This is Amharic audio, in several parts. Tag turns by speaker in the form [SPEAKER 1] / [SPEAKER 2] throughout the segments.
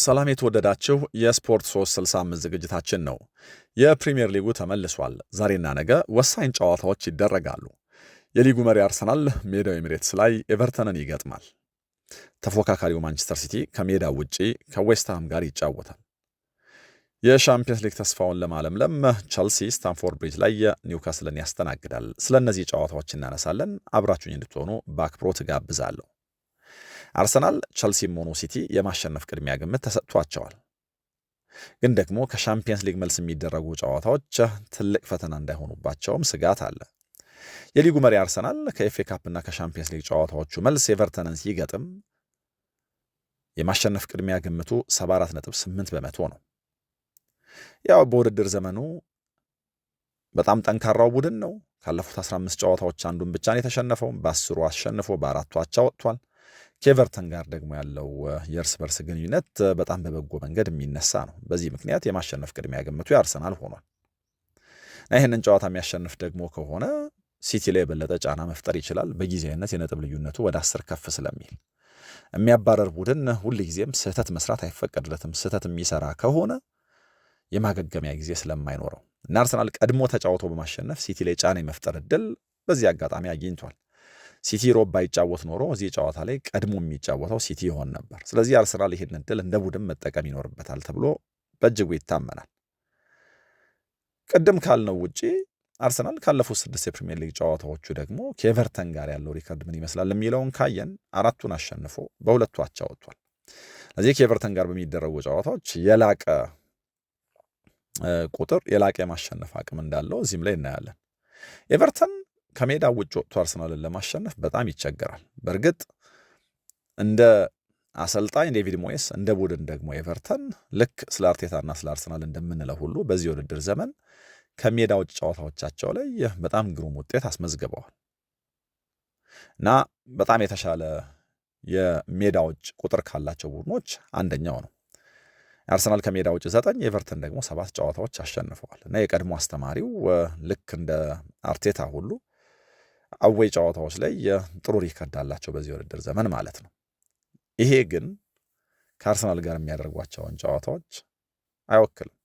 [SPEAKER 1] ሰላም የተወደዳችሁ የስፖርት 365 ዝግጅታችን ነው። የፕሪሚየር ሊጉ ተመልሷል። ዛሬና ነገ ወሳኝ ጨዋታዎች ይደረጋሉ። የሊጉ መሪ አርሰናል ሜዳው ኤሚሬትስ ላይ ኤቨርተንን ይገጥማል። ተፎካካሪው ማንቸስተር ሲቲ ከሜዳው ውጪ ከዌስትሃም ጋር ይጫወታል። የሻምፒየንስ ሊግ ተስፋውን ለማለምለም ቸልሲ ስታንፎርድ ብሪጅ ላይ ኒውካስልን ያስተናግዳል። ስለ እነዚህ ጨዋታዎች እናነሳለን። አብራችሁኝ እንድትሆኑ በአክብሮት ጋብዛለሁ። አርሰናል ቸልሲም ሆኖ ሲቲ የማሸነፍ ቅድሚያ ግምት ተሰጥቷቸዋል። ግን ደግሞ ከሻምፒየንስ ሊግ መልስ የሚደረጉ ጨዋታዎች ትልቅ ፈተና እንዳይሆኑባቸውም ስጋት አለ። የሊጉ መሪ አርሰናል ከኤፍኤ ካፕና ከሻምፒየንስ ሊግ ጨዋታዎቹ መልስ ኤቨርተንን ሲገጥም የማሸነፍ ቅድሚያ ግምቱ 74.8% ነው። ያው በውድድር ዘመኑ በጣም ጠንካራው ቡድን ነው። ካለፉት 15 ጨዋታዎች አንዱን ብቻ ነው የተሸነፈው። በ10 አሸንፎ በ4 አቻ ወጥቷል። ከኤቨርተን ጋር ደግሞ ያለው የእርስ በርስ ግንኙነት በጣም በበጎ መንገድ የሚነሳ ነው። በዚህ ምክንያት የማሸነፍ ቅድሚያ ግምቱ የአርሰናል ሆኗል። ይህንን ጨዋታ የሚያሸንፍ ደግሞ ከሆነ ሲቲ ላይ የበለጠ ጫና መፍጠር ይችላል። በጊዜያዊነት የነጥብ ልዩነቱ ወደ 10 ከፍ ስለሚል የሚያባረር ቡድን ሁልጊዜም ስህተት መስራት አይፈቀድለትም። ስህተት የሚሰራ ከሆነ የማገገሚያ ጊዜ ስለማይኖረው እና አርሰናል ቀድሞ ተጫውቶ በማሸነፍ ሲቲ ላይ ጫና የመፍጠር እድል በዚህ አጋጣሚ አግኝቷል። ሲቲ ሮብ ባይጫወት ኖሮ እዚህ ጨዋታ ላይ ቀድሞ የሚጫወተው ሲቲ ይሆን ነበር። ስለዚህ አርሰናል ይህን እድል እንደ ቡድን መጠቀም ይኖርበታል ተብሎ በእጅጉ ይታመናል። ቅድም ካልነው ውጪ አርሰናል ካለፉት 6 የፕሪሚየር ሊግ ጨዋታዎቹ ደግሞ ከኤቨርተን ጋር ያለው ሪከርድ ምን ይመስላል የሚለውን ካየን 4ቱን አሸንፎ በ2 አቻ ወጥቷል። ስለዚህ ከኤቨርተን ጋር በሚደረጉ ጨዋታዎች የላቀ ቁጥር የላቀ የማሸነፍ አቅም እንዳለው እዚህም ላይ እናያለን። ኤቨርተን ከሜዳ ውጭ ወጥቶ አርሰናልን ለማሸነፍ በጣም ይቸገራል። በእርግጥ እንደ አሰልጣኝ ዴቪድ ሞየስ እንደ ቡድን ደግሞ ኤቨርተን ልክ ስለ አርቴታና ስለ አርሰናል እንደምንለው ሁሉ በዚህ ውድድር ዘመን ከሜዳ ውጭ ጨዋታዎቻቸው ላይ በጣም ግሩም ውጤት አስመዝግበዋል እና በጣም የተሻለ የሜዳ ውጭ ቁጥር ካላቸው ቡድኖች አንደኛው ነው። አርሰናል ከሜዳ ውጭ 9 ኤቨርተን ደግሞ 7 ጨዋታዎች አሸንፈዋል እና የቀድሞ አስተማሪው ልክ እንደ አርቴታ ሁሉ አዌይ ጨዋታዎች ላይ ጥሩ ሪከርድ አላቸው በዚህ ውድድር ዘመን ማለት ነው። ይሄ ግን ከአርሰናል ጋር የሚያደርጓቸውን ጨዋታዎች አይወክልም።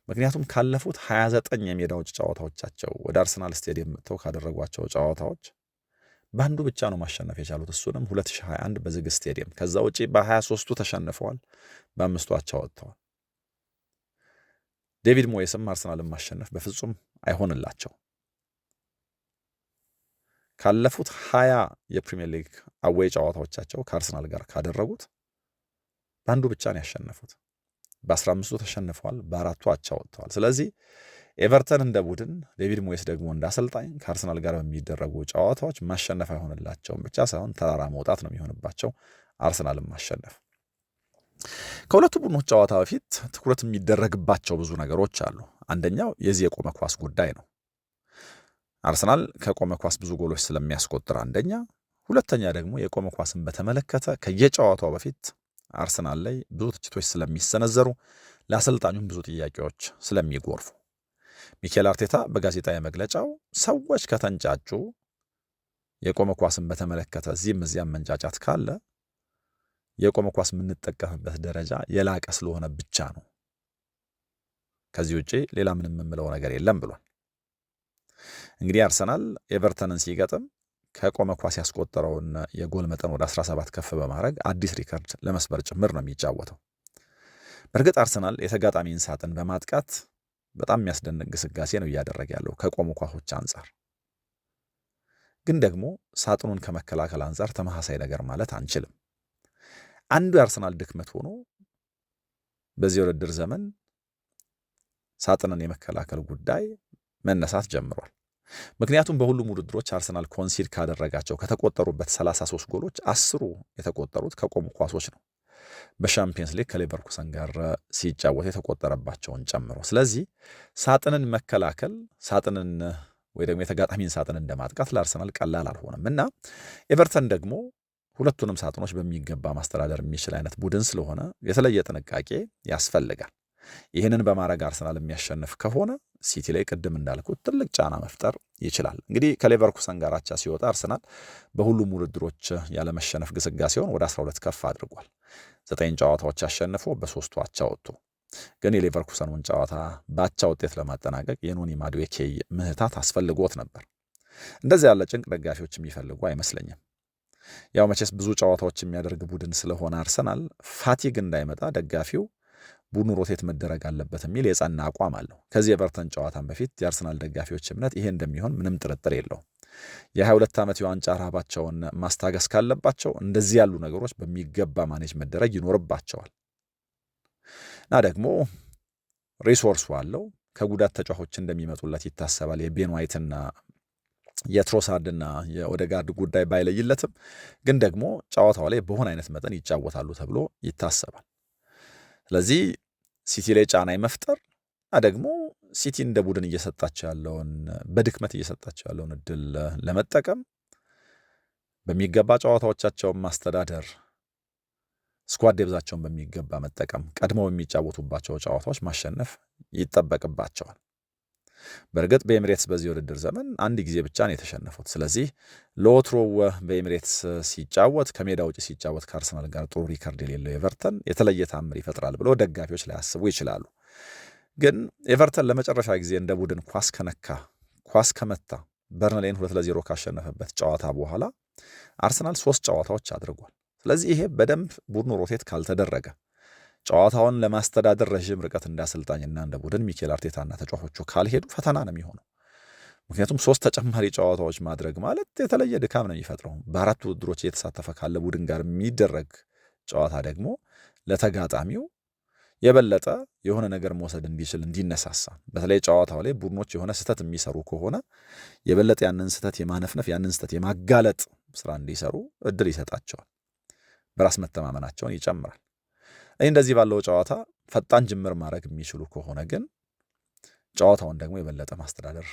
[SPEAKER 1] ምክንያቱም ካለፉት 29 የሜዳ ውጭ ጨዋታዎቻቸው ወደ አርሰናል ስቴዲየም መጥተው ካደረጓቸው ጨዋታዎች በአንዱ ብቻ ነው ማሸነፍ የቻሉት። እሱንም 2021 በዝግ ስቴዲየም። ከዛ ውጪ በ23ቱ ተሸንፈዋል፣ በ5ቱ አቻ ወጥተዋል። ዴቪድ ሞየስም አርሰናልን ማሸነፍ በፍጹም አይሆንላቸው። ካለፉት 20 የፕሪሚየር ሊግ አዌይ ጨዋታዎቻቸው ከአርሰናል ጋር ካደረጉት በአንዱ ብቻ ነው ያሸነፉት። በ15ቱ ተሸንፈዋል፣ በ4ቱ አቻ ወጥተዋል። ስለዚህ ኤቨርተን እንደ ቡድን ዴቪድ ሞየስ ደግሞ እንደ አሰልጣኝ ከአርሰናል ጋር በሚደረጉ ጨዋታዎች ማሸነፍ አይሆንላቸውም ብቻ ሳይሆን ተራራ መውጣት ነው የሚሆንባቸው አርሰናልን ማሸነፍ። ከሁለቱ ቡድኖች ጨዋታ በፊት ትኩረት የሚደረግባቸው ብዙ ነገሮች አሉ። አንደኛው የዚህ የቆመ ኳስ ጉዳይ ነው። አርሰናል ከቆመ ኳስ ብዙ ጎሎች ስለሚያስቆጥር አንደኛ፣ ሁለተኛ ደግሞ የቆመ ኳስን በተመለከተ ከየጨዋታው በፊት አርሰናል ላይ ብዙ ትችቶች ስለሚሰነዘሩ ለአሰልጣኙም ብዙ ጥያቄዎች ስለሚጎርፉ ሚኬል አርቴታ በጋዜጣዊ መግለጫው ሰዎች ከተንጫጩ የቆመ ኳስን በተመለከተ እዚህም እዚያም መንጫጫት ካለ የቆመ ኳስ የምንጠቀምበት ደረጃ የላቀ ስለሆነ ብቻ ነው፣ ከዚህ ውጪ ሌላ ምንም የምለው ነገር የለም ብሏል። እንግዲህ አርሰናል ኤቨርተንን ሲገጥም ከቆመ ኳስ ያስቆጠረውን የጎል መጠን ወደ 17 ከፍ በማድረግ አዲስ ሪከርድ ለመስበር ጭምር ነው የሚጫወተው። በእርግጥ አርሰናል የተጋጣሚን ሳጥን በማጥቃት በጣም የሚያስደንቅ ግስጋሴ ነው እያደረገ ያለው ከቆሙ ኳሶች አንጻር። ግን ደግሞ ሳጥኑን ከመከላከል አንጻር ተመሳሳይ ነገር ማለት አንችልም። አንዱ የአርሰናል ድክመት ሆኖ በዚህ ውድድር ዘመን ሳጥንን የመከላከል ጉዳይ መነሳት ጀምሯል። ምክንያቱም በሁሉም ውድድሮች አርሰናል ኮንሲድ ካደረጋቸው ከተቆጠሩበት 33 ጎሎች 10ሩ የተቆጠሩት ከቆሙ ኳሶች ነው። በሻምፒየንስ ሊግ ከሌቨርኩሰን ጋር ሲጫወት የተቆጠረባቸውን ጨምሮ። ስለዚህ ሳጥንን መከላከል ሳጥንን ወይ ደግሞ የተጋጣሚን ሳጥን እንደማጥቃት ለአርሰናል ቀላል አልሆነም እና ኤቨርተን ደግሞ ሁለቱንም ሳጥኖች በሚገባ ማስተዳደር የሚችል አይነት ቡድን ስለሆነ የተለየ ጥንቃቄ ያስፈልጋል። ይህንን በማድረግ አርሰናል የሚያሸንፍ ከሆነ ሲቲ ላይ ቅድም እንዳልኩት ትልቅ ጫና መፍጠር ይችላል። እንግዲህ ከሌቨርኩሰን ጋር አቻ ሲወጣ አርሰናል በሁሉም ውድድሮች ያለመሸነፍ ግስጋሴውን ወደ 12 ከፍ አድርጓል። 9 ጨዋታዎች አሸንፎ በ3ቱ አቻ ወጥቶ ግን የሌቨርኩሰኑን ጨዋታ በአቻ ውጤት ለማጠናቀቅ የኖኒ ማዱዌኬ ምህታት አስፈልጎት ነበር። እንደዚህ ያለ ጭንቅ ደጋፊዎች የሚፈልጉ አይመስለኝም። ያው መቼስ ብዙ ጨዋታዎች የሚያደርግ ቡድን ስለሆነ አርሰናል ፋቲግ እንዳይመጣ ደጋፊው ቡድኑ ሮቴት መደረግ አለበት የሚል የጸና አቋም አለው። ከዚህ የኤቨርተን ጨዋታን በፊት የአርሰናል ደጋፊዎች እምነት ይሄ እንደሚሆን ምንም ጥርጥር የለውም። የ22 ዓመት የዋንጫ ረሃባቸውን ማስታገስ ካለባቸው እንደዚህ ያሉ ነገሮች በሚገባ ማኔጅ መደረግ ይኖርባቸዋል እና ደግሞ ሪሶርሱ አለው። ከጉዳት ተጫዋቾች እንደሚመጡለት ይታሰባል። የቤን ዋይትና የትሮሳርድና የኦዴጋርድ ጉዳይ ባይለይለትም ግን ደግሞ ጨዋታው ላይ በሆነ አይነት መጠን ይጫወታሉ ተብሎ ይታሰባል። ስለዚህ ሲቲ ላይ ጫና የመፍጠር ደግሞ ሲቲ እንደ ቡድን እየሰጣቸው ያለውን በድክመት እየሰጣቸው ያለውን እድል ለመጠቀም በሚገባ ጨዋታዎቻቸውን ማስተዳደር፣ ስኳድ ደብዛቸውን በሚገባ መጠቀም፣ ቀድመው የሚጫወቱባቸው ጨዋታዎች ማሸነፍ ይጠበቅባቸዋል። በእርግጥ በኤሚሬትስ በዚህ ውድድር ዘመን አንድ ጊዜ ብቻ ነው የተሸነፉት። ስለዚህ ለወትሮው በኤሚሬትስ ሲጫወት ከሜዳ ውጭ ሲጫወት ከአርሰናል ጋር ጥሩ ሪከርድ የሌለው ኤቨርተን የተለየ ታምር ይፈጥራል ብለው ደጋፊዎች ላያስቡ ይችላሉ። ግን ኤቨርተን ለመጨረሻ ጊዜ እንደ ቡድን ኳስ ከመታ በርንሌን 2-0 ካሸነፈበት ጨዋታ በኋላ አርሰናል 3 ጨዋታዎች አድርጓል። ስለዚህ ይሄ በደንብ ቡድኑ ሮቴት ካልተደረገ ጨዋታውን ለማስተዳደር ረዥም ርቀት እንዳሰልጣኝና እንደ ቡድን ሚኬል አርቴታና ተጫዋቾቹ ካልሄዱ ፈተና ነው የሚሆነው። ምክንያቱም 3 ተጨማሪ ጨዋታዎች ማድረግ ማለት የተለየ ድካም ነው የሚፈጥረው። በ4 ውድድሮች እየተሳተፈ ካለ ቡድን ጋር የሚደረግ ጨዋታ ደግሞ ለተጋጣሚው የበለጠ የሆነ ነገር መውሰድ እንዲችል እንዲነሳሳ፣ በተለይ ጨዋታው ላይ ቡድኖች የሆነ ስህተት የሚሰሩ ከሆነ የበለጠ ያንን ስህተት የማነፍነፍ ያንን ስህተት የማጋለጥ ስራ እንዲሰሩ እድል ይሰጣቸዋል። በራስ መተማመናቸውን ይጨምራል። እንደዚህ ባለው ጨዋታ ፈጣን ጅምር ማድረግ የሚችሉ ከሆነ ግን ጨዋታውን ደግሞ የበለጠ ማስተዳደር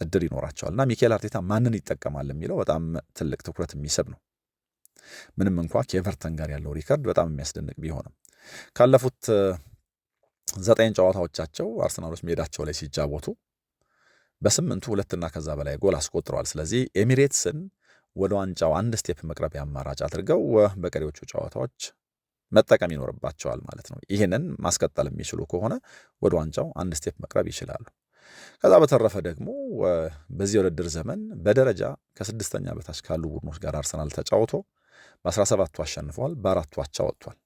[SPEAKER 1] እድል ይኖራቸዋል እና ሚኬል አርቴታ ማንን ይጠቀማል የሚለው በጣም ትልቅ ትኩረት የሚስብ ነው። ምንም እንኳ ከኤቨርተን ጋር ያለው ሪከርድ በጣም የሚያስደንቅ ቢሆንም ካለፉት 9 ጨዋታዎቻቸው አርሰናሎች ሜዳቸው ላይ ሲጫወቱ በ8ቱ 2 እና ከዛ በላይ ጎል አስቆጥረዋል። ስለዚህ ኤሚሬትስን ወደ ዋንጫው አንድ ስቴፕ መቅረቢያ አማራጭ አድርገው በቀሪዎቹ ጨዋታዎች መጠቀም ይኖርባቸዋል ማለት ነው። ይህንን ማስቀጠል የሚችሉ ከሆነ ወደ ዋንጫው አንድ ስቴፕ መቅረብ ይችላሉ። ከዛ በተረፈ ደግሞ በዚህ ውድድር ዘመን በደረጃ ከ6ኛ በታች ካሉ ቡድኖች ጋር አርሰናል ተጫውቶ በ17ቱ አሸንፈዋል፣ በ4ቱ አቻ ወጥቷል።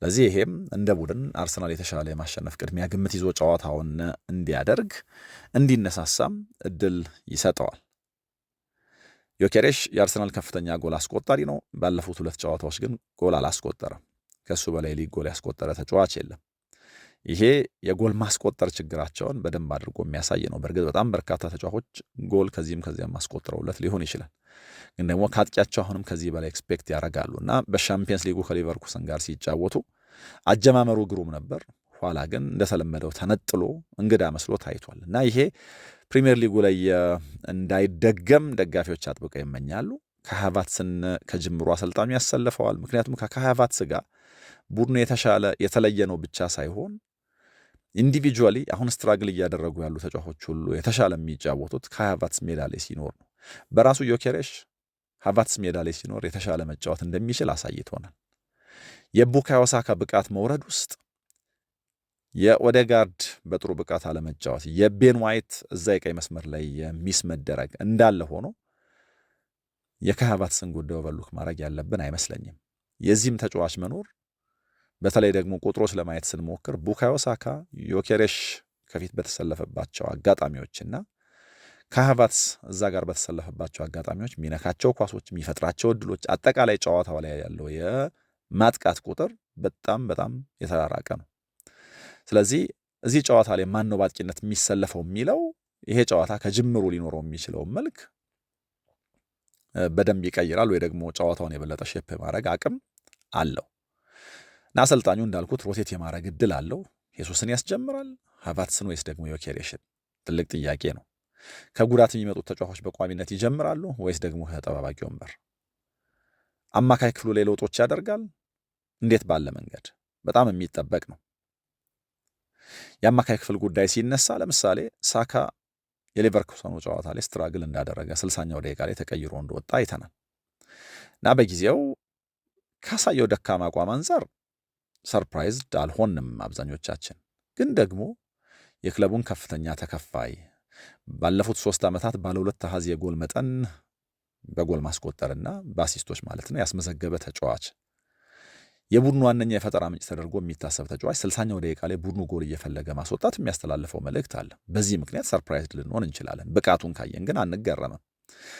[SPEAKER 1] ለዚህ ይሄም እንደ ቡድን አርሰናል የተሻለ የማሸነፍ ቅድሚያ ግምት ይዞ ጨዋታውን እንዲያደርግ እንዲነሳሳም እድል ይሰጠዋል። ዮኬሬሽ የአርሰናል ከፍተኛ ጎል አስቆጣሪ ነው። ባለፉት 2 ጨዋታዎች ግን ጎል አላስቆጠረም። ከሱ በላይ ሊግ ጎል ያስቆጠረ ተጫዋች የለም። ይሄ የጎል ማስቆጠር ችግራቸውን በደንብ አድርጎ የሚያሳይ ነው። በእርግጥ በጣም በርካታ ተጫዋቾች ጎል ከዚህም ከዚያም ማስቆጥረውለት ሊሆን ይችላል። ግን ደግሞ ከአጥቂያቸው አሁንም ከዚህ በላይ ኤክስፔክት ያደርጋሉ እና በሻምፒየንስ ሊጉ ከሊቨርኩሰን ጋር ሲጫወቱ አጀማመሩ ግሩም ነበር። ኋላ ግን እንደተለመደው ተነጥሎ እንግዳ መስሎ ታይቷል እና ይሄ ፕሪሚየር ሊጉ ላይ እንዳይደገም ደጋፊዎች አጥብቀው ይመኛሉ። ከሃቫትስን ከጅምሩ አሰልጣኙ ያሰልፈዋል። ምክንያቱም ከሃቫትስ ጋር ቡድኑ የተሻለ የተለየ ነው ብቻ ሳይሆን ኢንዲቪጁዋሊ አሁን ስትራግል እያደረጉ ያሉ ተጫዋቾች ሁሉ የተሻለ የሚጫወቱት ከሃቫትስ ሜዳ ላይ ሲኖር ነው። በራሱ ዮኬሬሽ ሃቫትስ ሜዳ ላይ ሲኖር የተሻለ መጫወት እንደሚችል አሳይቶናል። የቡካዮ ሳካ ብቃት መውረድ ውስጥ የኦዴጋርድ በጥሩ ብቃት አለመጫወት፣ የቤን ዋይት እዛ የቀይ መስመር ላይ የሚስ መደረግ እንዳለ ሆኖ የከሃቫትስን ጉዳይ ኦቨርሉክ ማድረግ ያለብን አይመስለኝም። የዚህም ተጫዋች መኖር በተለይ ደግሞ ቁጥሮች ለማየት ስንሞክር ቡካዮ ሳካ ዮኬሬሽ ከፊት በተሰለፈባቸው አጋጣሚዎችና ከሃቫትስ እዛ ጋር በተሰለፈባቸው አጋጣሚዎች የሚነካቸው ኳሶች፣ የሚፈጥራቸው እድሎች፣ አጠቃላይ ጨዋታው ላይ ያለው የማጥቃት ቁጥር በጣም በጣም የተራራቀ ነው። ስለዚህ እዚህ ጨዋታ ላይ ማን ነው በአጥቂነት የሚሰለፈው የሚለው ይሄ ጨዋታ ከጅምሩ ሊኖረው የሚችለውን መልክ በደንብ ይቀይራል ወይ ደግሞ ጨዋታውን የበለጠ ሼፕ ማድረግ አቅም አለው እና አሰልጣኙ እንዳልኩት ሮቴት የማድረግ እድል አለው። ሄሱስን ያስጀምራል ሃቫትስን ወይስ ደግሞ ዮኬሬሽን? ትልቅ ጥያቄ ነው። ከጉዳት የሚመጡት ተጫዋቾች በቋሚነት ይጀምራሉ ወይስ ደግሞ ከተጠባባቂ ወንበር? አማካይ ክፍሉ ላይ ለውጦች ያደርጋል? እንዴት ባለ መንገድ? በጣም የሚጠበቅ ነው። የአማካይ ክፍል ጉዳይ ሲነሳ ለምሳሌ ሳካ የሌቨርኩሰኑ ጨዋታ ላይ ስትራግል እንዳደረገ 60ኛው ደቂቃ ላይ ተቀይሮ እንደወጣ አይተናል እና በጊዜው ካሳየው ደካማ አቋም አንጻር ሰርፕራይዝድ አልሆንም አብዛኞቻችን። ግን ደግሞ የክለቡን ከፍተኛ ተከፋይ ባለፉት 3 ዓመታት ባለ 2 አሃዝ የጎል መጠን በጎል ማስቆጠርና በአሲስቶች ማለት ነው ያስመዘገበ ተጫዋች፣ የቡድኑ ዋነኛ የፈጠራ ምንጭ ተደርጎ የሚታሰብ ተጫዋች 60ኛው ደቂቃ ላይ ቡድኑ ጎል እየፈለገ ማስወጣት የሚያስተላልፈው መልእክት አለ። በዚህ ምክንያት ሰርፕራይዝድ ልንሆን እንችላለን። ብቃቱን ካየን ግን አንገረምም።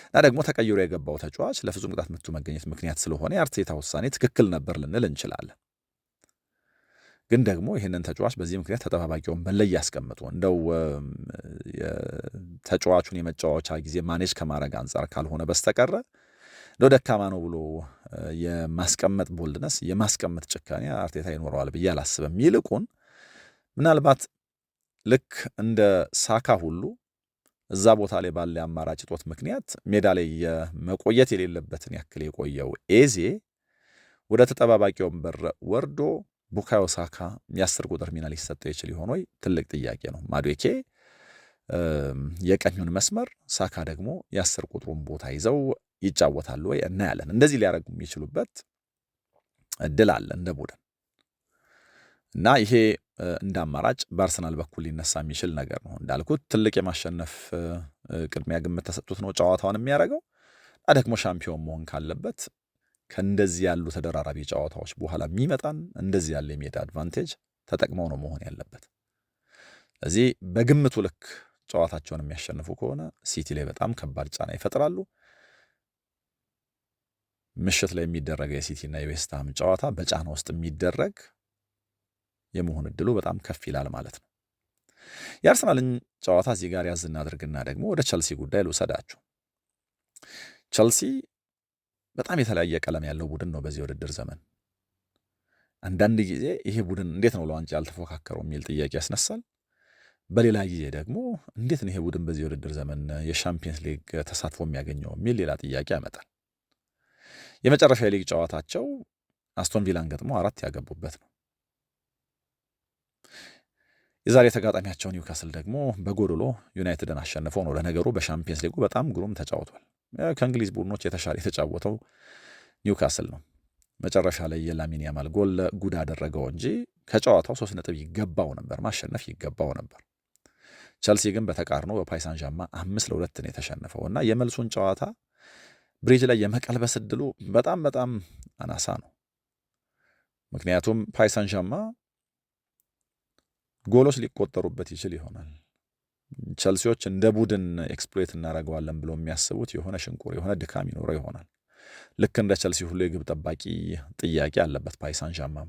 [SPEAKER 1] እና ደግሞ ተቀይሮ የገባው ተጫዋች ለፍጹም ቅጣት ምቱ መገኘት ምክንያት ስለሆነ የአርቴታ ውሳኔ ትክክል ነበር ልንል እንችላለን። ግን ደግሞ ይህንን ተጫዋች በዚህ ምክንያት ተጠባባቂ ወንበር ላይ ያስቀምጡ እንደው ተጫዋቹን የመጫወቻ ጊዜ ማኔጅ ከማድረግ አንጻር ካልሆነ በስተቀረ እንደው ደካማ ነው ብሎ የማስቀመጥ ቦልድነስ የማስቀመጥ ጭካኔ አርቴታ ይኖረዋል ብዬ አላስብም። ይልቁን ምናልባት ልክ እንደ ሳካ ሁሉ እዛ ቦታ ላይ ባለ አማራጭ ጦት ምክንያት ሜዳ ላይ የመቆየት የሌለበትን ያክል የቆየው ኤዜ ወደ ተጠባባቂ ወንበር ወርዶ ቡካዮ ሳካ የ10 ቁጥር ሚና ሊሰጠው ይችል ይሆን ወይ? ትልቅ ጥያቄ ነው። ማዱዌኬ የቀኙን መስመር፣ ሳካ ደግሞ የ10 ቁጥሩን ቦታ ይዘው ይጫወታሉ ወይ? እናያለን። እንደዚህ ሊያደርጉ የሚችሉበት እድል አለ እንደ ቡድን እና ይሄ እንደ አማራጭ በአርሰናል በኩል ሊነሳ የሚችል ነገር ነው። እንዳልኩት ትልቅ የማሸነፍ ቅድሚያ ግምት ተሰጥቶት ነው ጨዋታውን የሚያደርገው እና ደግሞ ሻምፒዮን መሆን ካለበት ከእንደዚህ ያሉ ተደራራቢ ጨዋታዎች በኋላ የሚመጣን እንደዚህ ያለ የሜዳ አድቫንቴጅ ተጠቅመው ነው መሆን ያለበት። ስለዚህ በግምቱ ልክ ጨዋታቸውን የሚያሸንፉ ከሆነ ሲቲ ላይ በጣም ከባድ ጫና ይፈጥራሉ። ምሽት ላይ የሚደረገው የሲቲና የዌስትሃም ጨዋታ በጫና ውስጥ የሚደረግ የመሆን እድሉ በጣም ከፍ ይላል ማለት ነው። የአርሰናልን ጨዋታ እዚህ ጋር ያዝ እናድርግና ደግሞ ወደ ቸልሲ ጉዳይ ልውሰዳችሁ። ቸልሲ በጣም የተለያየ ቀለም ያለው ቡድን ነው በዚህ ውድድር ዘመን። አንዳንድ ጊዜ ይሄ ቡድን እንዴት ነው ለዋንጫ ያልተፎካከረው የሚል ጥያቄ ያስነሳል። በሌላ ጊዜ ደግሞ እንዴት ነው ይሄ ቡድን በዚህ ውድድር ዘመን የሻምፒየንስ ሊግ ተሳትፎ የሚያገኘው የሚል ሌላ ጥያቄ ያመጣል። የመጨረሻ የሊግ ጨዋታቸው አስቶን ቪላን ገጥሞ 4 ያገቡበት ነው። የዛሬ ተጋጣሚያቸው ኒውካስል ደግሞ በጎዶሎ ዩናይትድን አሸንፈው ነው። ለነገሩ በሻምፒየንስ ሊጉ በጣም ግሩም ተጫውቷል። ከእንግሊዝ ቡድኖች የተጫወተው ኒውካስል ነው። መጨረሻ ላይ የላሚን ያማል ጎል ጉድ አደረገው እንጂ ከጨዋታው 3 ነጥብ ይገባው ነበር፣ ማሸነፍ ይገባው ነበር። ቸልሲ ግን በተቃርኖ በፓሪስ ዣማ 5-2 ነው የተሸነፈው እና የመልሱን ጨዋታ ብሪጅ ላይ የመቀልበስ ዕድሉ በጣም በጣም አናሳ ነው። ምክንያቱም ፓሪስ ዣማ ጎሎች ሊቆጠሩበት ይችል ይሆናል። ቸልሲዎች እንደ ቡድን ኤክስፕሎይት እናደርገዋለን ብሎ የሚያስቡት የሆነ ሽንቁር የሆነ ድካም ይኖረው ይሆናል። ልክ እንደ ቸልሲ ሁሉ የግብ ጠባቂ ጥያቄ አለበት ፓሪስ ዣማም።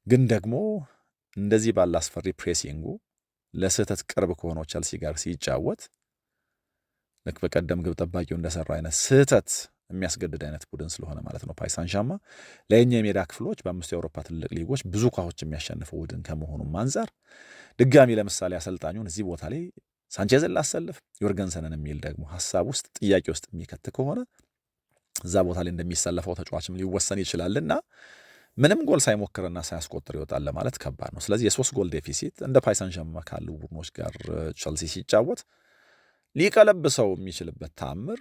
[SPEAKER 1] ግን ደግሞ እንደዚህ ባለ አስፈሪ ፕሬሲንጉ ለስህተት ቅርብ ከሆነው ቸልሲ ጋር ሲጫወት ልክ በቀደም ግብ ጠባቂው እንደሰራው አይነት ስህተት የሚያስገድድ አይነት ቡድን ስለሆነ ማለት ነው ፓሪስ ዣማ ለእኛ የሜዳ ክፍሎች በ5 የአውሮፓ ትልቅ ሊጎች ብዙ ኳሶች የሚያሸንፈው ቡድን ከመሆኑም አንጻር ድጋሚ ለምሳሌ አሰልጣኙን እዚህ ቦታ ላይ ሳንቼዝን ላሰልፍ ዮርገንሰንን የሚል ደግሞ ሀሳብ ውስጥ ጥያቄ ውስጥ የሚከት ከሆነ እዛ ቦታ ላይ እንደሚሰለፈው ተጫዋችም ሊወሰን ይችላልና ምንም ጎል ሳይሞክርና ሳያስቆጥር ይወጣል ለማለት ከባድ ነው። ስለዚህ የ3 ጎል ዴፊሲት እንደ ፓሪስ ዣማ ካሉ ቡድኖች ጋር ቸልሲ ሲጫወት ሊቀለብሰው የሚችልበት ተአምር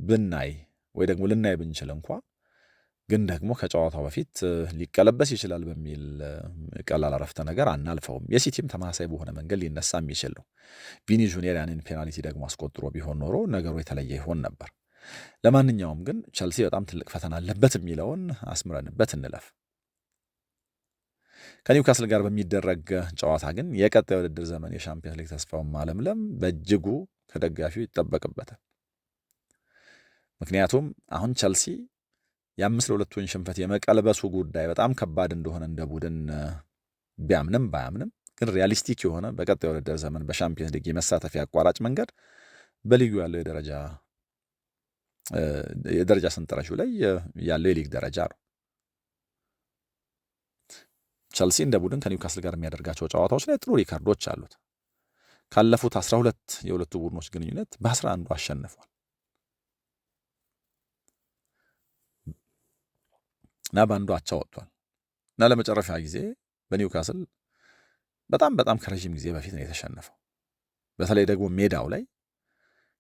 [SPEAKER 1] ብናይ ወይ ደግሞ ልናይ ብንችል እንኳ ግን ደግሞ ከጨዋታው በፊት ሊቀለበስ ይችላል በሚል ቀላል አረፍተ ነገር አናልፈውም። የሲቲም ተመሳሳይ በሆነ መንገድ ሊነሳ የሚችል ነው። ቪኒ ጁኒየር ያንን ፔናልቲ ደግሞ አስቆጥሮ ቢሆን ኖሮ ነገሩ የተለየ ይሆን ነበር። ለማንኛውም ግን ቸልሲ በጣም ትልቅ ፈተና አለበት የሚለውን አስምረንበት እንለፍ። ከኒውካስል ጋር በሚደረግ ጨዋታ ግን የቀጣይ ውድድር ዘመን የሻምፒየንስ ሊግ ተስፋውን ማለምለም በእጅጉ ከደጋፊው ይጠበቅበታል። ምክንያቱም አሁን ቸልሲ የ5-2 ሽንፈት የመቀልበሱ ጉዳይ በጣም ከባድ እንደሆነ እንደ ቡድን ቢያምንም ባያምንም ግን ሪያሊስቲክ የሆነ በቀጣይ ውድድር ዘመን በሻምፒየንስ ሊግ የመሳተፊያ አቋራጭ መንገድ በሊጉ ያለው የደረጃ ሰንጠረዡ ላይ ያለው የሊግ ደረጃ ነው። ቸልሲ እንደ ቡድን ከኒውካስል ጋር የሚያደርጋቸው ጨዋታዎች ላይ ጥሩ ሪካርዶች አሉት። ካለፉት 12 የሁለቱ ቡድኖች ግንኙነት በ11 አሸንፏል እና በአንዱ አቻ ወጥቷል እና ለመጨረሻ ጊዜ በኒውካስል በጣም ከረዥም ጊዜ በፊት ነው የተሸነፈው። በተለይ ደግሞ ሜዳው ላይ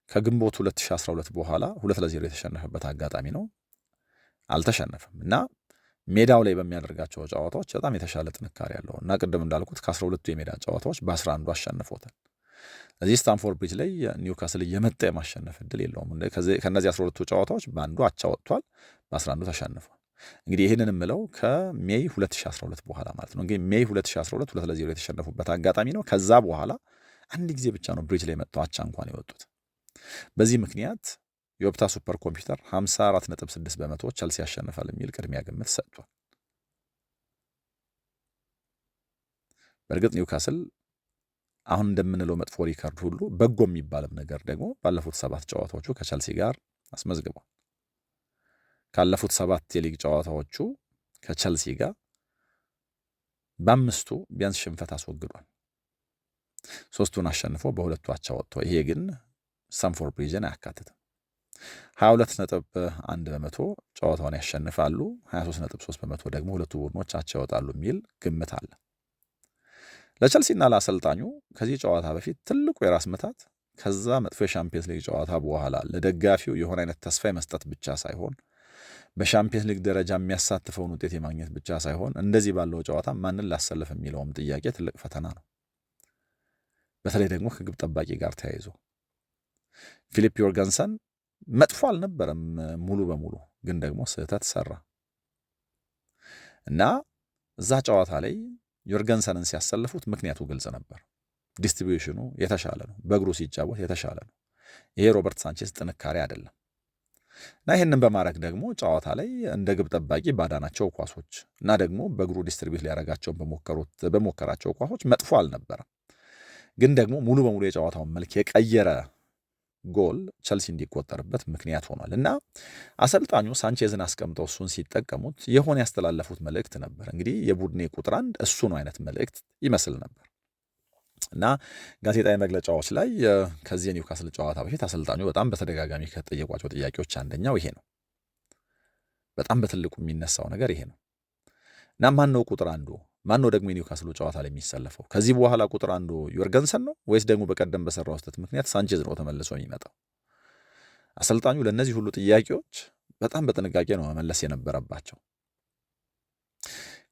[SPEAKER 1] ከግንቦት 2012 በኋላ 2-0 የተሸነፈበት አጋጣሚ ነው። አልተሸነፈም እና ሜዳው ላይ በሚያደርጋቸው ጨዋታዎች በጣም የተሻለ ጥንካሬ ያለው እና ቅድም እንዳልኩት ከ12ቱ የሜዳ ጨዋታዎች በ11ዱ አሸንፎታል። እዚህ ስታንፎርድ ብሪጅ ላይ ኒውካስል እየመጣ የማሸነፍ እድል የለውም። ከእነዚህ 12ቱ ጨዋታዎች በአንዱ አቻ ወጥቷል፣ በ11ዱ ተሸንፏል። እንግዲህ ይህንን የምለው ከሜይ 2012 በኋላ ማለት ነው። እንግዲህ ሜይ 2012 2-0 የተሸነፉበት አጋጣሚ ነው። ከዛ በኋላ አንድ ጊዜ ብቻ ነው ብሪጅ ላይ መጥተው አቻ እንኳን የወጡት። በዚህ ምክንያት የኦፕታ ሱፐር ኮምፒውተር 54.6% ቸልሲ ያሸንፋል የሚል ቅድሚያ ግምት ሰጥቷል። በእርግጥ ኒውካስል አሁን እንደምንለው መጥፎ ሪከርድ ሁሉ በጎ የሚባልም ነገር ደግሞ ባለፉት 7 ጨዋታዎቹ ከቸልሲ ጋር አስመዝግቧል። ካለፉት 7 የሊግ ጨዋታዎቹ ከቸልሲ ጋር በ5ቱ ቢያንስ ሽንፈት አስወግዷል። 3ቱን አሸንፎ በ2ቱ አቻ ወጥቶ፣ ይሄ ግን ስታንፎርድ ብሪጅን አያካትትም። 22.1% ጨዋታውን ያሸንፋሉ፣ 23.3% ደግሞ ሁለቱ ቡድኖች አቻ ይወጣሉ የሚል ግምት አለ። ለቸልሲና ለአሰልጣኙ ከዚህ ጨዋታ በፊት ትልቁ የራስ ምታት ከዛ መጥፎ የሻምፒየንስ ሊግ ጨዋታ በኋላ ለደጋፊው የሆነ አይነት ተስፋ የመስጠት ብቻ ሳይሆን በሻምፒየንስ ሊግ ደረጃ የሚያሳትፈውን ውጤት የማግኘት ብቻ ሳይሆን እንደዚህ ባለው ጨዋታ ማንን ላሰልፍ የሚለውም ጥያቄ ትልቅ ፈተና ነው። በተለይ ደግሞ ከግብ ጠባቂ ጋር ተያይዞ ፊሊፕ ዮርገንሰን መጥፎ አልነበረም ሙሉ በሙሉ ግን ደግሞ ስህተት ሰራ እና እዛ ጨዋታ ላይ ዮርገንሰንን ሲያሰልፉት ምክንያቱ ግልጽ ነበር። ዲስትሪቢዩሽኑ የተሻለ ነው፣ በእግሩ ሲጫወት የተሻለ ነው። ይሄ ሮበርት ሳንቼዝ ጥንካሬ አይደለም እና ይህንን በማድረግ ደግሞ ጨዋታ ላይ እንደ ግብ ጠባቂ ባዳናቸው ኳሶች እና ደግሞ በእግሩ ዲስትሪቢዩት ሊያደርጋቸውን በሞከራቸው ኳሶች መጥፎ አልነበረም። ግን ደግሞ ሙሉ በሙሉ የጨዋታውን መልክ የቀየረ ጎል ቸልሲ እንዲቆጠርበት ምክንያት ሆኗል እና አሰልጣኙ ሳንቼዝን አስቀምጠው እሱን ሲጠቀሙት የሆነ ያስተላለፉት መልእክት ነበር። እንግዲህ የቡድኔ ቁጥር 1 እሱ ነው አይነት መልእክት ይመስል ነበር እና ጋዜጣዊ መግለጫዎች ላይ ከዚህ የኒውካስል ጨዋታ በፊት አሰልጣኙ በጣም በተደጋጋሚ ከጠየቋቸው ጥያቄዎች አንደኛው ይሄ ነው። በጣም በትልቁ የሚነሳው ነገር ይሄ ነው እና ማን ነው ቁጥር 1? ማን ነው ደግሞ የኒውካስሉ ጨዋታ ላይ የሚሰለፈው? ከዚህ በኋላ ቁጥር 1 ዮርገንሰን ነው ወይስ ደግሞ በቀደም በሰራው ስህተት ምክንያት ሳንቼዝ ነው ተመልሶ የሚመጣው? አሰልጣኙ ለእነዚህ ሁሉ ጥያቄዎች በጣም በጥንቃቄ ነው መመለስ የነበረባቸው።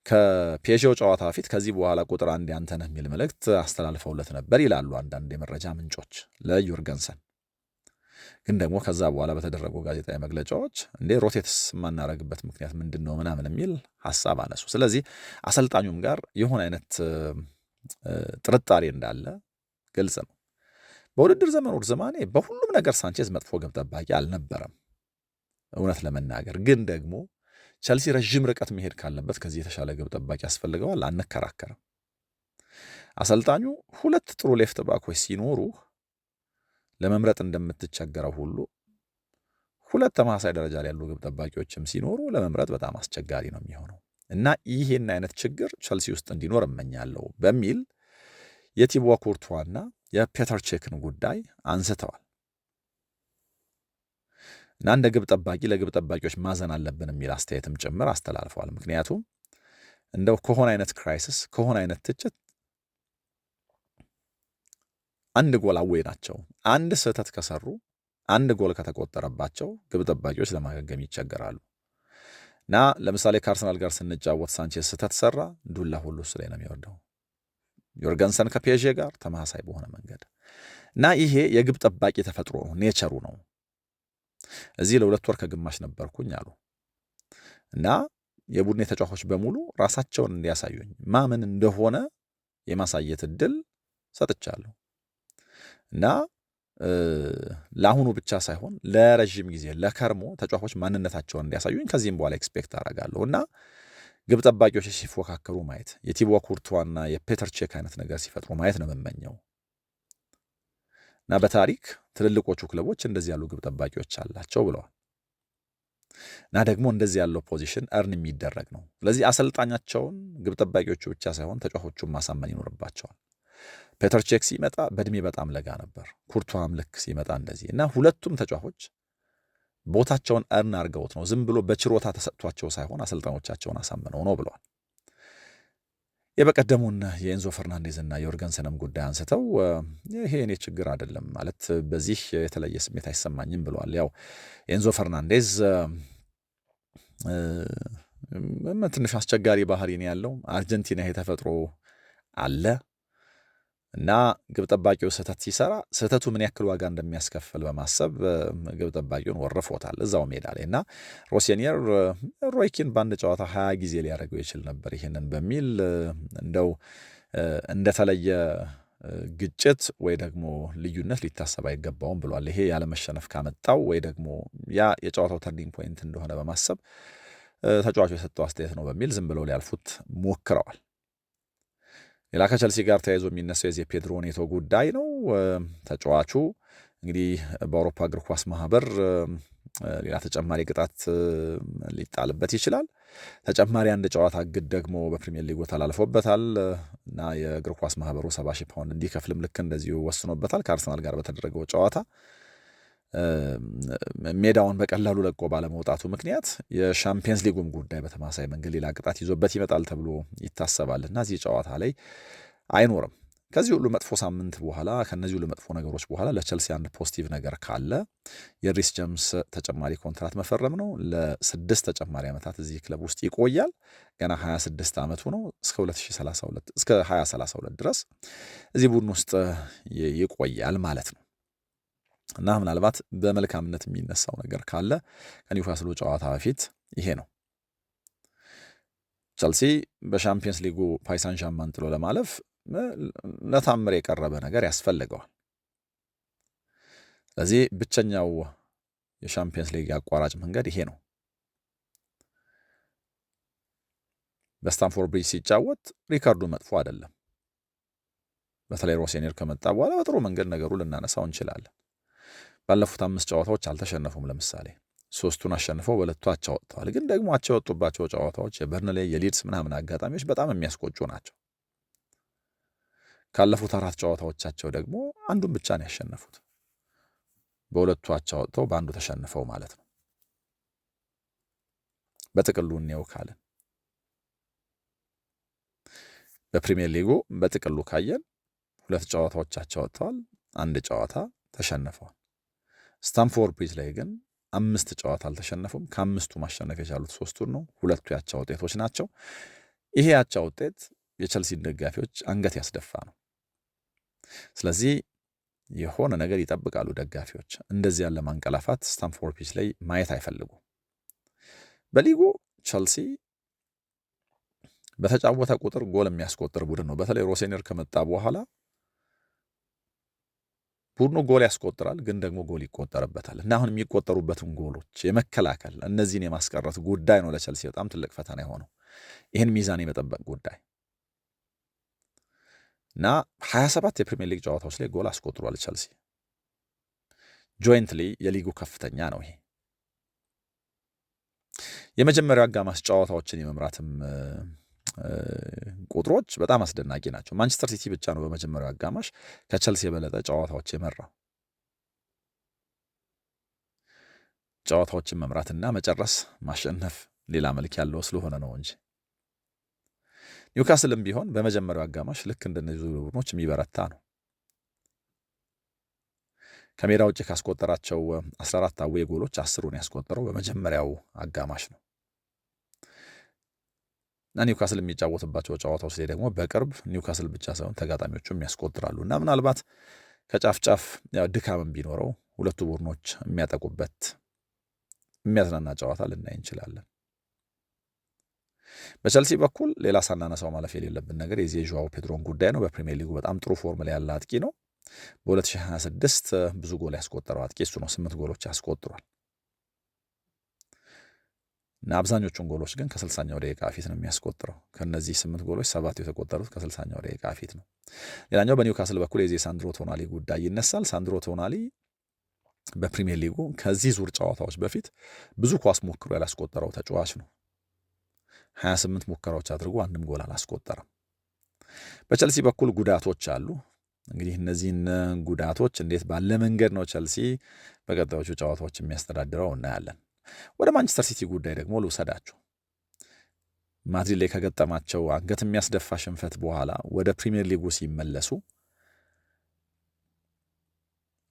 [SPEAKER 1] ከፒኤስጂው ጨዋታ በፊት ከዚህ በኋላ ቁጥር 1 ያንተ ነህ የሚል መልእክት አስተላልፈውለት ነበር ይላሉ አንዳንድ የመረጃ ምንጮች ለዮርገንሰን። ግን ደግሞ ከዛ በኋላ በተደረጉ ጋዜጣዊ መግለጫዎች እንዴ ሮቴትስ የማናረግበት ምክንያት ምንድን ነው ምናምን የሚል ሀሳብ አነሱ። ስለዚህ አሰልጣኙም ጋር የሆነ አይነት ጥርጣሬ እንዳለ ግልጽ ነው። በውድድር ዘመኑ ርዝማኔ በሁሉም ነገር ሳንቼዝ መጥፎ ግብ ጠባቂ አልነበረም። እውነት ለመናገር ግን ደግሞ ቸልሲ ረዥም ርቀት መሄድ ካለበት ከዚህ የተሻለ ግብ ጠባቂ ያስፈልገዋል፣ አንከራከርም። አሰልጣኙ 2 ጥሩ ሌፍት ባኮች ሲኖሩ ለመምረጥ እንደምትቸገረው ሁሉ 2 ተመሳሳይ ደረጃ ላይ ያሉ ግብ ጠባቂዎችም ሲኖሩ ለመምረጥ በጣም አስቸጋሪ ነው የሚሆነው እና ይሄን አይነት ችግር ቸልሲ ውስጥ እንዲኖር እመኛለሁ በሚል የቲቦ ኩርቱዋና የፔተር ቼክን ጉዳይ አንስተዋል እና እንደ ግብ ጠባቂ ለግብ ጠባቂዎች ማዘን አለብን የሚል አስተያየትም ጭምር አስተላልፈዋል። ምክንያቱም እንደው ከሆነ አይነት ክራይሲስ ከሆነ አይነት ትችት አንድ ጎል አወይ ናቸው። አንድ ስህተት ከሰሩ አንድ ጎል ከተቆጠረባቸው ግብ ጠባቂዎች ለማገገም ይቸገራሉ እና ለምሳሌ ከአርሰናል ጋር ስንጫወት ሳንቼዝ ስህተት ሰራ፣ ዱላ ሁሉ እሱ ላይ ነው የሚወርደው። ዮርገንሰን ከፒኤስጂ ጋር ተመሳሳይ በሆነ መንገድ እና ይሄ የግብ ጠባቂ ተፈጥሮ ነው፣ ኔቸሩ ነው። እዚህ ለ2 ወር ከግማሽ ነበርኩኝ አሉ እና የቡድኔ ተጫዋቾች በሙሉ ራሳቸውን እንዲያሳዩኝ ማምን እንደሆነ የማሳየት እድል ሰጥቻለሁ እና ለአሁኑ ብቻ ሳይሆን ለረዥም ጊዜ ለከርሞ ተጫዋቾች ማንነታቸውን እንዲያሳዩኝ ከዚህም በኋላ ኤክስፔክት አደርጋለሁ እና ግብ ጠባቂዎች ሲፎካከሩ ማየት የቲቦ ኩርቱዋና የፔተር ቼክ አይነት ነገር ሲፈጥሩ ማየት ነው የምመኘው እና በታሪክ ትልልቆቹ ክለቦች እንደዚህ ያሉ ግብ ጠባቂዎች አላቸው ብለዋል እና ደግሞ እንደዚህ ያለው ፖዚሽን እርን የሚደረግ ነው። ስለዚህ አሰልጣኛቸውን ግብ ጠባቂዎቹ ብቻ ሳይሆን ተጫዋቾቹን ማሳመን ይኖርባቸዋል። ፔተር ቼክ ሲመጣ በእድሜ በጣም ለጋ ነበር። ኩርቱዋም ልክ ሲመጣ እንደዚህ እና ሁለቱም ተጫዋቾች ቦታቸውን እርን አድርገውት ነው፣ ዝም ብሎ በችሮታ ተሰጥቷቸው ሳይሆን አሰልጣኞቻቸውን አሳምነው ነው ብለዋል። የበቀደሙን የኤንዞ ፈርናንዴዝና የዮርገንሰንም ጉዳይ አንስተው ይሄ እኔ ችግር አይደለም ማለት በዚህ የተለየ ስሜት አይሰማኝም ብለዋል። ያው ኤንዞ ፈርናንዴዝ ትንሽ አስቸጋሪ ባህሪ ነው ያለው። አርጀንቲና የተፈጥሮ አለ እና ግብ ጠባቂው ስህተት ሲሰራ ስህተቱ ምን ያክል ዋጋ እንደሚያስከፍል በማሰብ ግብ ጠባቂውን ወርፎታል እዛው ሜዳ ላይ እና ሮሴኒየር ሮይኪን በአንድ ጨዋታ 20 ጊዜ ሊያደርገው ይችል ነበር ይህንን በሚል እንደው እንደተለየ ግጭት ወይ ደግሞ ልዩነት ሊታሰብ አይገባውም ብሏል። ይሄ ያለመሸነፍ ካመጣው ወይ ደግሞ ያ የጨዋታው ተርኒንግ ፖይንት እንደሆነ በማሰብ ተጫዋቹ የሰጠው አስተያየት ነው በሚል ዝም ብለው ሊያልፉት ሞክረዋል። ሌላ ከቸልሲ ጋር ተያይዞ የሚነሳው የዚህ ፔድሮ ኔቶ ጉዳይ ነው። ተጫዋቹ እንግዲህ በአውሮፓ እግር ኳስ ማህበር ሌላ ተጨማሪ ቅጣት ሊጣልበት ይችላል። ተጨማሪ አንድ ጨዋታ እግድ ደግሞ በፕሪሚየር ሊጉ ተላልፎበታል እና የእግር ኳስ ማህበሩ 70 ሺህ ፓውንድ እንዲከፍልም ልክ እንደዚሁ ወስኖበታል። ከአርሰናል ጋር በተደረገው ጨዋታ ሜዳውን በቀላሉ ለቆ ባለመውጣቱ ምክንያት የሻምፒየንስ ሊጉም ጉዳይ በተመሳሳይ መንገድ ሌላ ቅጣት ይዞበት ይመጣል ተብሎ ይታሰባል እና እዚህ ጨዋታ ላይ አይኖርም። ከዚህ ሁሉ መጥፎ ሳምንት በኋላ ከነዚህ ሁሉ መጥፎ ነገሮች በኋላ ለቸልሲ አንድ ፖዚቲቭ ነገር ካለ የሪስ ጀምስ ተጨማሪ ኮንትራት መፈረም ነው። ለ6 ተጨማሪ ዓመታት እዚህ ክለብ ውስጥ ይቆያል። ገና 26 ዓመቱ ነው። እስከ 2032 ድረስ እዚህ ቡድን ውስጥ ይቆያል ማለት ነው እና ምናልባት በመልካምነት የሚነሳው ነገር ካለ ከኒውካስሉ ጨዋታ በፊት ይሄ ነው። ቸልሲ በሻምፒየንስ ሊጉ ፓሪስ ሳን ዠርማን ጥሎ ለማለፍ ለታምር የቀረበ ነገር ያስፈልገዋል። ስለዚህ ብቸኛው የሻምፒየንስ ሊግ አቋራጭ መንገድ ይሄ ነው። በስታንፎርድ ብሪጅ ሲጫወት ሪካርዱ መጥፎ አይደለም። በተለይ ሮሴኒየር ከመጣ በኋላ በጥሩ መንገድ ነገሩ ልናነሳው እንችላለን። ባለፉት 5 ጨዋታዎች አልተሸነፉም። ለምሳሌ 3ቱን አሸንፈው በሁለቱ አቻ ወጥተዋል። ግን ደግሞ አቻ የወጡባቸው ጨዋታዎች የበርንሌ የሊድስ ምናምን አጋጣሚዎች በጣም የሚያስቆጩ ናቸው። ካለፉት 4 ጨዋታዎቻቸው ደግሞ አንዱን ብቻ ነው ያሸነፉት። በሁለቱ አቻ ወጥተው በአንዱ ተሸንፈው ማለት ነው። በጥቅሉ እንየው ካለን በፕሪሚየር ሊጉ በጥቅሉ ካየን 2 ጨዋታዎቻቸው ወጥተዋል፣ 1 ጨዋታ ተሸንፈዋል። ስታንፎርድ ብሪጅ ላይ ግን 5 ጨዋታ አልተሸነፉም። ከ5ቱ ማሸነፍ የቻሉት 3ቱን ነው። 2ቱ ያቻ ውጤቶች ናቸው። ይሄ ያቻ ውጤት የቸልሲን ደጋፊዎች አንገት ያስደፋ ነው። ስለዚህ የሆነ ነገር ይጠብቃሉ ደጋፊዎች። እንደዚህ ያለ ማንቀላፋት ስታንፎርድ ብሪጅ ላይ ማየት አይፈልጉም። በሊጉ ቸልሲ በተጫወተ ቁጥር ጎል የሚያስቆጥር ቡድን ነው። በተለይ ሮሴኒየር ከመጣ በኋላ ቡድኑ ጎል ያስቆጥራል፣ ግን ደግሞ ጎል ይቆጠርበታል እና አሁን የሚቆጠሩበትን ጎሎች የመከላከል እነዚህን የማስቀረት ጉዳይ ነው ለቸልሲ በጣም ትልቅ ፈተና የሆነው ይህን ሚዛን የመጠበቅ ጉዳይ እና 27 የፕሪሚየር ሊግ ጨዋታዎች ላይ ጎል አስቆጥሯል ቸልሲ። ጆይንትሊ የሊጉ ከፍተኛ ነው ይሄ። የመጀመሪያው አጋማሽ ጨዋታዎችን የመምራትም ቁጥሮች በጣም አስደናቂ ናቸው። ማንቸስተር ሲቲ ብቻ ነው በመጀመሪያው አጋማሽ ከቸልሲ የበለጠ ጨዋታዎች የመራው። ጨዋታዎችን መምራትና መጨረስ ማሸነፍ ሌላ መልክ ያለው ስለሆነ ነው እንጂ ኒውካስልም ቢሆን በመጀመሪያው አጋማሽ ልክ እንደነዚህ ቡድኖች የሚበረታ ነው። ከሜዳ ውጭ ካስቆጠራቸው 14 አዌይ ጎሎች 10ሩን ያስቆጠረው በመጀመሪያው አጋማሽ ነው እና ኒውካስል የሚጫወትባቸው ጨዋታዎች ላይ ደግሞ በቅርብ ኒውካስል ብቻ ሳይሆን ተጋጣሚዎቹም ያስቆጥራሉ እና ምናልባት ከጫፍ ጫፍ ድካምም ቢኖረው ሁለቱ ቡድኖች የሚያጠቁበት የሚያዝናና ጨዋታ ልናይ እንችላለን። በቸልሲ በኩል ሌላ ሳናነሳው ማለፍ የሌለብን ነገር የዚህ የዦአው ፔድሮን ጉዳይ ነው። በፕሪሚየር ሊጉ በጣም ጥሩ ፎርም ላይ ያለ አጥቂ ነው። በ2026 ብዙ ጎል ያስቆጠረው አጥቂ እሱ ነው። 8 ጎሎች ያስቆጥሯል እና አብዛኞቹን ጎሎች ግን ከ60ኛው ደቂቃ ፊት ነው የሚያስቆጥረው። ከነዚህ 8 ጎሎች 7 የተቆጠሩት ከ60ኛው ደቂቃ ፊት ነው። ሌላኛው በኒውካስል በኩል የዚህ ሳንድሮ ቶናሊ ጉዳይ ይነሳል። ሳንድሮ ቶናሊ በፕሪሚየር ሊጉ ከዚህ ዙር ጨዋታዎች በፊት ብዙ ኳስ ሞክሮ ያላስቆጠረው ተጫዋች ነው። 28 ሙከራዎች አድርጎ አንድም ጎል አላስቆጠረም። በቸልሲ በኩል ጉዳቶች አሉ። እንግዲህ እነዚህን ጉዳቶች እንዴት ባለ መንገድ ነው ቸልሲ በቀጣዮቹ ጨዋታዎች የሚያስተዳድረው እናያለን። ወደ ማንቸስተር ሲቲ ጉዳይ ደግሞ ልውሰዳችሁ። ማድሪድ ላይ ከገጠማቸው አንገት የሚያስደፋ ሽንፈት በኋላ ወደ ፕሪሚየር ሊጉ ሲመለሱ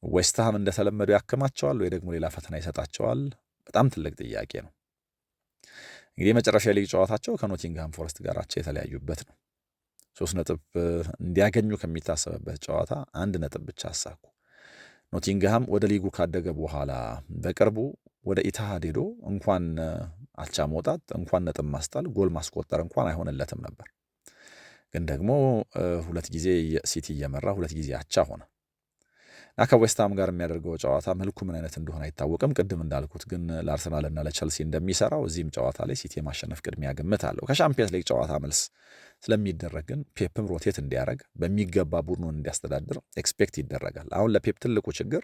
[SPEAKER 1] ዌስትሃም እንደተለመደው ያክማቸዋል ወይ ደግሞ ሌላ ፈተና ይሰጣቸዋል? በጣም ትልቅ ጥያቄ ነው። እንግዲህ የመጨረሻ ሊግ ጨዋታቸው ከኖቲንግሃም ፎረስት ጋር አቻ የተለያዩበት ነው። 3 ነጥብ እንዲያገኙ ከሚታሰብበት ጨዋታ 1 ነጥብ ብቻ አሳኩ። ኖቲንግሃም ወደ ሊጉ ካደገ በኋላ በቅርቡ ወደ ኢትሃድ ሄዶ እንኳን አቻ መውጣት እንኳን ነጥብ ማስጣል ጎል ማስቆጠር እንኳን አይሆንለትም ነበር። ግን ደግሞ 2 ጊዜ ሲቲ እየመራ 2 ጊዜ አቻ ሆነ እና ከዌስትሃም ጋር የሚያደርገው ጨዋታ መልኩ ምን አይነት እንደሆነ አይታወቅም። ቅድም እንዳልኩት ግን ለአርሰናልና ለቸልሲ እንደሚሰራው እዚህም ጨዋታ ላይ ሲቲ የማሸነፍ ቅድሚያ ግምት አለው። ከሻምፒየንስ ሊግ ጨዋታ መልስ ስለሚደረግ ግን ፔፕም ሮቴት እንዲያደርግ በሚገባ ቡድኑን እንዲያስተዳድር ኤክስፔክት ይደረጋል። አሁን ለፔፕ ትልቁ ችግር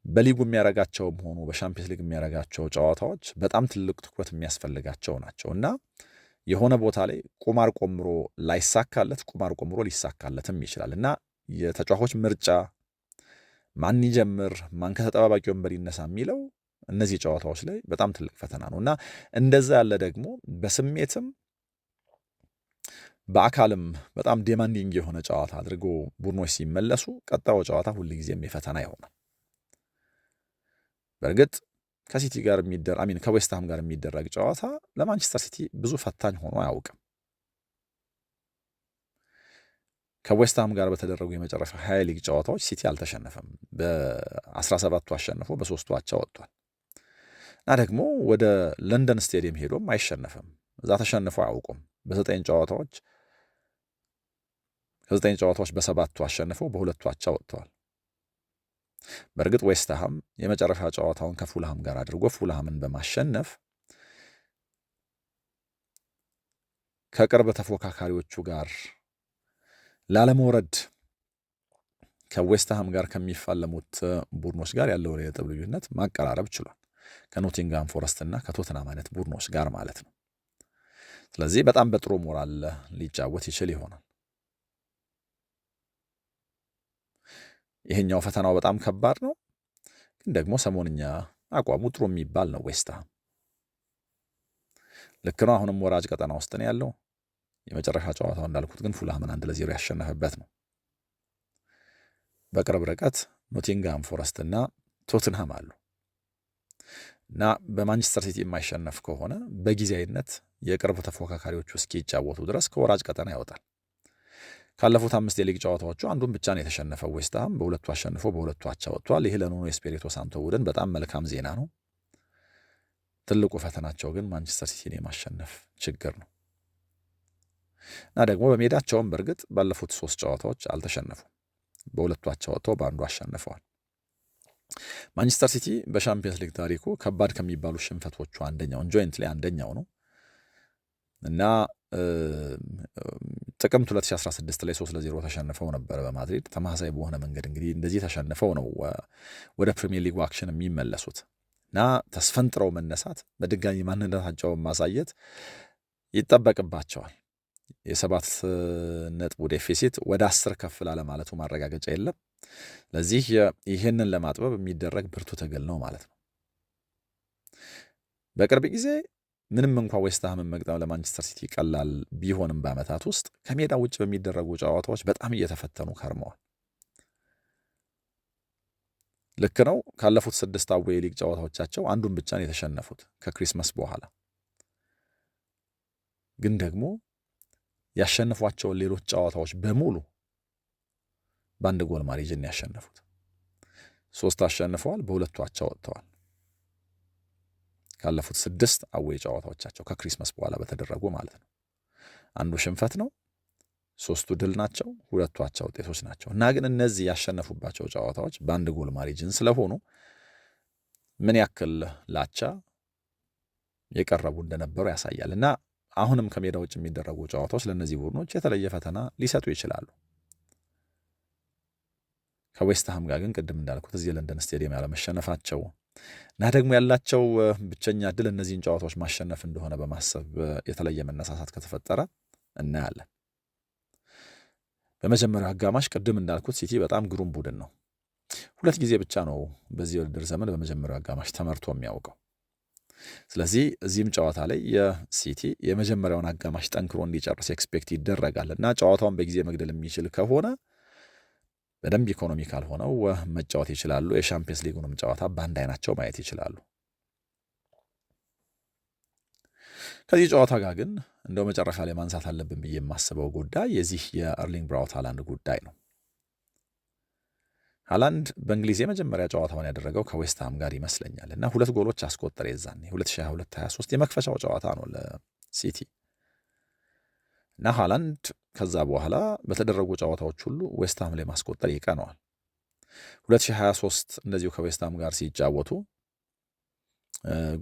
[SPEAKER 1] በሊጉ የሚያረጋቸውም ሆኑ በሻምፒየንስ ሊግ የሚያረጋቸው ጨዋታዎች በጣም ትልቅ ትኩረት የሚያስፈልጋቸው ናቸው እና የሆነ ቦታ ላይ ቁማር ቆምሮ ላይሳካለት፣ ቁማር ቆምሮ ሊሳካለትም ይችላል እና የተጫዋቾች ምርጫ ማን ይጀምር፣ ማን ከተጠባባቂ ወንበር ይነሳ የሚለው እነዚህ ጨዋታዎች ላይ በጣም ትልቅ ፈተና ነው እና እንደዛ ያለ ደግሞ በስሜትም በአካልም በጣም ዴማንዲንግ የሆነ ጨዋታ አድርጎ ቡድኖች ሲመለሱ ቀጣዩ ጨዋታ ሁልጊዜም የፈተና ይሆናል። በእርግጥ ከሲቲ ጋር ከዌስትሃም ጋር የሚደረግ ጨዋታ ለማንቸስተር ሲቲ ብዙ ፈታኝ ሆኖ አያውቅም። ከዌስትሃም ጋር በተደረጉ የመጨረሻ 20 ሊግ ጨዋታዎች ሲቲ አልተሸነፈም። በ17ቱ አሸንፎ በ3ቱ አቻ ወጥቷል እና ደግሞ ወደ ለንደን ስቴዲየም ሄዶም አይሸነፍም። እዛ ተሸንፎ አያውቁም። በ9 ጨዋታዎች ከ9 ጨዋታዎች በ7ቱ አሸንፈው በ2ቱ አቻ ወጥተዋል። በእርግጥ ዌስትሃም የመጨረሻ ጨዋታውን ከፉልሃም ጋር አድርጎ ፉልሃምን በማሸነፍ ከቅርብ ተፎካካሪዎቹ ጋር ላለመውረድ ከዌስትሃም ጋር ከሚፋለሙት ቡድኖች ጋር ያለውን የነጥብ ልዩነት ማቀራረብ ችሏል። ከኖቲንግሃም ፎረስት እና ከቶትናም አይነት ቡድኖች ጋር ማለት ነው። ስለዚህ በጣም በጥሩ ሞራል ሊጫወት ይችል ይሆናል። ይሄኛው ፈተናው በጣም ከባድ ነው፣ ግን ደግሞ ሰሞንኛ አቋሙ ጥሩ የሚባል ነው። ዌስትሃም ልክ ነው። አሁንም ወራጅ ቀጠና ውስጥ ነው ያለው። የመጨረሻ ጨዋታው እንዳልኩት ግን ፉልሃምን 1-0 ያሸነፈበት ነው። በቅርብ ርቀት ኖቲንግሃም ፎረስት እና ቶትንሃም አሉ እና በማንቸስተር ሲቲ የማይሸነፍ ከሆነ በጊዜያዊነት የቅርብ ተፎካካሪዎቹ እስኪጫወቱ ድረስ ከወራጅ ቀጠና ያወጣል። ካለፉት 5 የሊግ ጨዋታዎቹ አንዱን ብቻ ነው የተሸነፈው ዌስትሃም። በ2ቱ አሸንፎ በ2ቱ አቻ ወጥቷል። ይህ ለኑኖ ኤስፒሪቶ ሳንቶ ቡድን በጣም መልካም ዜና ነው። ትልቁ ፈተናቸው ግን ማንቸስተር ሲቲን የማሸነፍ ችግር ነው እና ደግሞ በሜዳቸውም በእርግጥ ባለፉት 3 ጨዋታዎች አልተሸነፉም። በ2ቱ አቻ ወጥተው በአንዱ አሸንፈዋል። ማንቸስተር ሲቲ በሻምፒየንስ ሊግ ታሪኩ ከባድ ከሚባሉ ሽንፈቶቹ አንደኛውን ጆይንት ላይ አንደኛው ነው እና ጥቅምት 2016 ላይ 3-0 ተሸንፈው ነበረ በማድሪድ። ተመሳሳይ በሆነ መንገድ እንግዲህ እንደዚህ ተሸንፈው ነው ወደ ፕሪሚየር ሊጉ አክሽን የሚመለሱት እና ተስፈንጥረው መነሳት፣ በድጋሚ ማንነታቸውን ማሳየት ይጠበቅባቸዋል። የ7 ነጥብ ዴፊሲት ወደ 10 ከፍ ላለ ማለቱ ማረጋገጫ የለም። ለዚህ ይህንን ለማጥበብ የሚደረግ ብርቱ ትግል ነው ማለት ነው። በቅርብ ጊዜ ምንም እንኳ ዌስትሃምን መግጠም ለማንቸስተር ሲቲ ቀላል ቢሆንም በዓመታት ውስጥ ከሜዳ ውጭ በሚደረጉ ጨዋታዎች በጣም እየተፈተኑ ከርመዋል። ልክ ነው። ካለፉት 6 አዌይ ሊግ ጨዋታዎቻቸው አንዱን ብቻ ነው የተሸነፉት ከክሪስመስ በኋላ። ግን ደግሞ ያሸነፏቸውን ሌሎች ጨዋታዎች በሙሉ በአንድ ጎል ማሪጅን ያሸነፉት። 3 አሸንፈዋል፣ በ2ቱ አቻ ወጥተዋል። ካለፉት 6 አዌይ ጨዋታዎቻቸው ከክሪስመስ በኋላ በተደረጉ ማለት ነው። አንዱ ሽንፈት ነው፣ 3ቱ ድል ናቸው፣ 2ቱ አቻ ውጤቶች ናቸው እና ግን እነዚህ ያሸነፉባቸው ጨዋታዎች በአንድ ጎል ማሪጅን ስለሆኑ ምን ያክል ላቻ የቀረቡ እንደነበሩ ያሳያል እና አሁንም ከሜዳ ውጭ የሚደረጉ ጨዋታዎች ለእነዚህ ቡድኖች የተለየ ፈተና ሊሰጡ ይችላሉ። ከዌስትሃም ጋር ግን ቅድም እንዳልኩት እዚህ ለንደን ስቴዲየም ያለመሸነፋቸው እና ደግሞ ያላቸው ብቸኛ ድል እነዚህን ጨዋታዎች ማሸነፍ እንደሆነ በማሰብ የተለየ መነሳሳት ከተፈጠረ እናያለን። በመጀመሪያው አጋማሽ ቅድም እንዳልኩት ሲቲ በጣም ግሩም ቡድን ነው። 2 ጊዜ ብቻ ነው በዚህ ውድድር ዘመን በመጀመሪያው አጋማሽ ተመርቶ የሚያውቀው። ስለዚህ እዚህም ጨዋታ ላይ የሲቲ የመጀመሪያውን አጋማሽ ጠንክሮ እንዲጨርስ ኤክስፔክት ይደረጋል እና ጨዋታውን በጊዜ መግደል የሚችል ከሆነ በደንብ ኢኮኖሚካል ሆነው መጫወት ይችላሉ። የሻምፒየንስ ሊጉንም ጨዋታ በአንድ አይናቸው ማየት ይችላሉ። ከዚህ ጨዋታ ጋር ግን እንደው መጨረሻ ላይ ማንሳት አለብን ብዬ የማስበው ጉዳይ የዚህ የኤርሊንግ ብራውት ሃላንድ ጉዳይ ነው። ሃላንድ በእንግሊዝ የመጀመሪያ ጨዋታውን ያደረገው ከዌስትሃም ጋር ይመስለኛል እና 2 ጎሎች አስቆጠረ። የዛኔ 2022-23 የመክፈቻው ጨዋታ ነው ለሲቲ እና ሃላንድ ከዛ በኋላ በተደረጉ ጨዋታዎች ሁሉ ዌስትሃም ላይ ማስቆጠር ይቀነዋል። 2023 እንደዚሁ ከዌስትሃም ጋር ሲጫወቱ